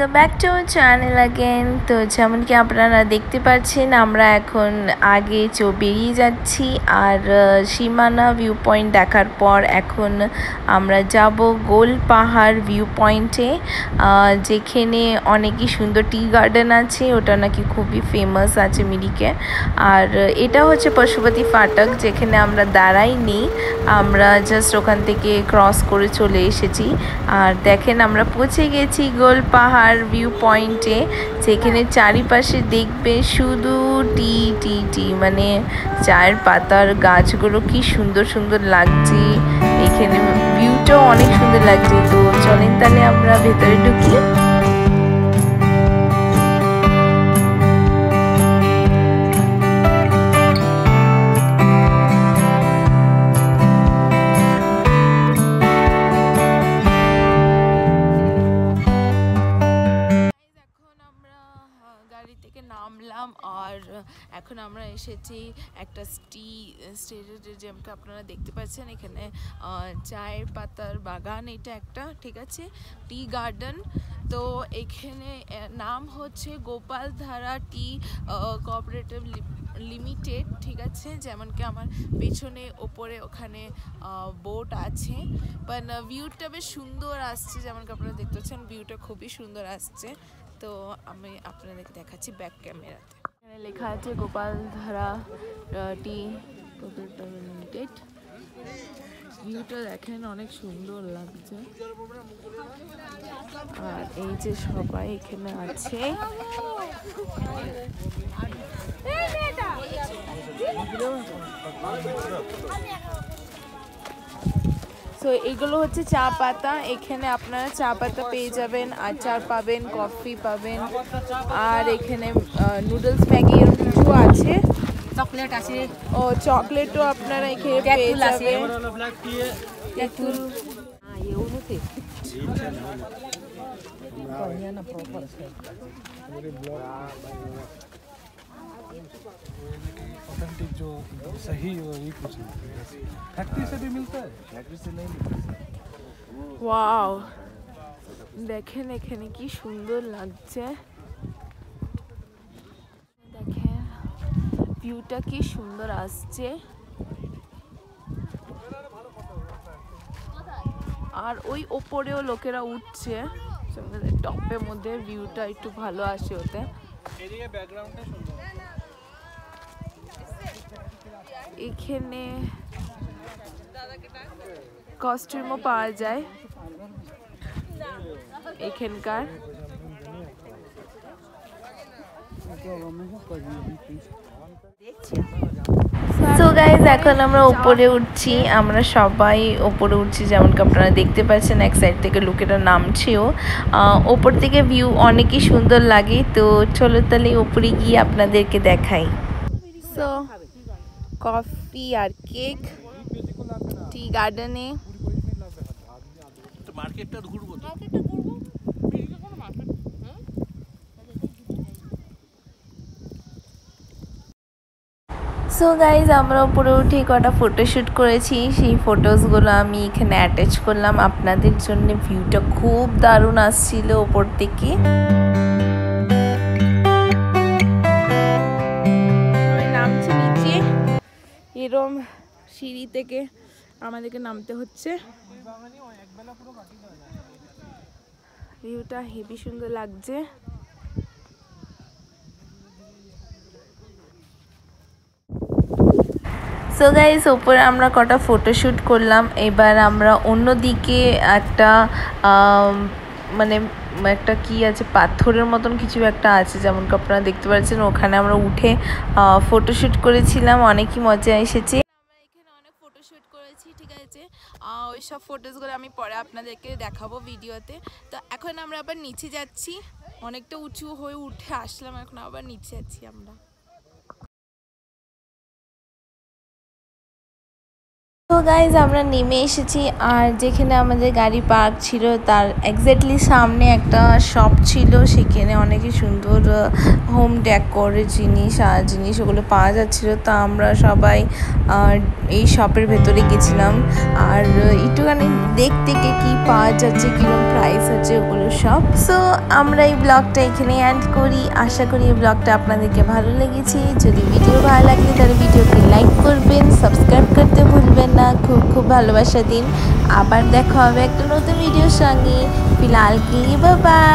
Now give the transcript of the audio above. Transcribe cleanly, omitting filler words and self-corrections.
Welcome back to channel again. তো যেমন কি আপনারা দেখতে পাচ্ছেন আমরা এখন আগে বেরিয়ে যাচ্ছি আর সীমানা ভিউ পয়েন্ট দেখার পর এখন আমরা যাব গোল পাহাড় ভিউ পয়েন্টে, যেখানে অনেকই সুন্দর টি গার্ডেন আছে, ওটা নাকি খুবই ফেমাস আছে মিরিকে। আর এটা হচ্ছে পশুপতি ফাটক, যেখানে আমরা দাঁড়াইনি, আমরা জাস্ট ওখান থেকে ক্রস করে চলে এসেছি। আর দেখেন আমরা পৌঁছে গেছি গোল পাহাড় ভিউ পয়েন্টে, যেখানে চারিপাশে দেখবে শুধু টি টি টি, মানে চায়ের পাতার গাছগুলো কি সুন্দর সুন্দর লাগছে, এখানে ভিউটাও অনেক সুন্দর লাগছে। তো চলেন তাহলে আমরা ভেতরে ঢুকি। গাড়ি থেকে নামলাম আর এখন আমরা এসেছি একটা স্টেজে, যেমন আপনারা দেখতে পাচ্ছেন এখানে চায়ের পাতার বাগান, এটা একটা ঠিক আছে টি গার্ডেন। তো এখানে নাম হচ্ছে গোপালধারা টি কোঅপারেটিভ লিমিটেড, ঠিক আছে। যেমন কি আমার পেছনে ওপরে ওখানে বোট আছে, বাট ভিউটা বেশ সুন্দর আসছে, যেমন কি আপনারা দেখতে পাচ্ছেন ভিউটা খুবই সুন্দর আসছে। তো আমি আপনাদেরকে দেখাচ্ছি ব্যাক ক্যামেরাতে। এখানে লেখা আছে গোপালধারা টি কোঅপারেটিভ লিমিটেড। ভিউটা দেখেন অনেক সুন্দর লাগছে। আর এই যে সবাই এখানে আছে, তো এগুলো হচ্ছে চা পাতা। এখানে আপনারা চা পাতা পেয়ে যাবেন, আচার পাবেন, কফি পাবেন, আর এখানে নুডলস ম্যাগি এরকম কিছু আছে, চকলেট আছে। ও চকলেটও আপনারা এখানে পেয়ে যাবেন। ऑथेंटिक जो सही वही कुछ फैक्ट्री से भी मिलता है, फैक्ट्री से नहीं मिलता। ওয়াও, দেখেন এখানে কি সুন্দর লাগছে, দেখেন ভিউটা কি সুন্দর আসছে। আর ওই ওপরেও লোকেরা উঠছে, টপের মধ্যে ভিউটা একটু ভালো আসে ওতে। এখানে কস্টিউমও পাওয়া যায় এখানকার। সো গাইজ এখন আমরা উপরে উঠছি, আমরা সবাই উপরে উঠছি, যেমন কি আপনারা দেখতে পাচ্ছেন এক সাইড থেকে লোকেরা নামছেও। ওপর থেকে ভিউ অনেকই সুন্দর লাগে। তো চলো তাহলে উপরে গিয়ে আপনাদেরকে দেখাই। সো কফি আর কেক টি গার্ডেনে। মার্কেটটা ঘুরবো তো। সো গাইজ আমরা উপরে উঠে কটা ফটোশ্যুট করেছি, সেই ফটোসগুলো আমি এখানে অ্যাটাচ করলাম আপনাদের জন্য। ভিউটা খুব দারুণ আসছিল ওপর থেকে। নামছি নিচে, এরম সিঁড়ি থেকে আমাদেরকে নামতে হচ্ছে। ভিউটা হেবি সুন্দর লাগছে। সো গাইস উপরে আমরা কটা ফটোশ্যুট করলাম। এবার আমরা অন্যদিকে একটা মানে একটা কি আছে, পাথরের মতন কিছু একটা আছে, যেমন কি আপনারা দেখতে পাচ্ছেন, ওখানে আমরা উঠে ফটোশ্যুট করেছিলাম, অনেকই মজা এসেছে। আমরা এখানে অনেক ফটোশ্যুট করেছি, ঠিক আছে। ওই সব ফটোসগুলো আমি পরে আপনাদেরকে দেখাবো ভিডিওতে। তো এখন আমরা আবার নিচে যাচ্ছি, অনেকটা উঁচু হয়ে উঠে আসলাম, এখন আবার নিচে যাচ্ছি আমরা। তো গাইজ আমরা নেমে এসেছি আর যেখানে আমাদের গাড়ি পার্ক ছিল তার এক্স্যাক্টলি সামনে একটা শপ ছিল, সেখানে অনেকই সুন্দর হোম ডেকোর জিনিস ওগুলো পাওয়া যাচ্ছিলো। তো আমরা সবাই এই শপের ভেতরে গেছিলাম আর একটুখানি দেখতে কি পাওয়া যাচ্ছে, কীরকম প্রাইস আছে ওগুলো সব। সো আমরা এই ব্লগটা এখানে এন্ড করি। আশা করি এই ব্লগটা আপনাদেরকে ভালো লেগেছে। যদি ভিডিও ভালো লাগলে তাহলে ভিডিওকে লাইক করবেন, সাবস্ক্রাইব করতে ভুলবেন না। খুব ভালোবাসা দিন। আবার দেখা হবে একটা নতুন ভিডিওর সঙ্গে। ফিলহাল কি বাই বাই।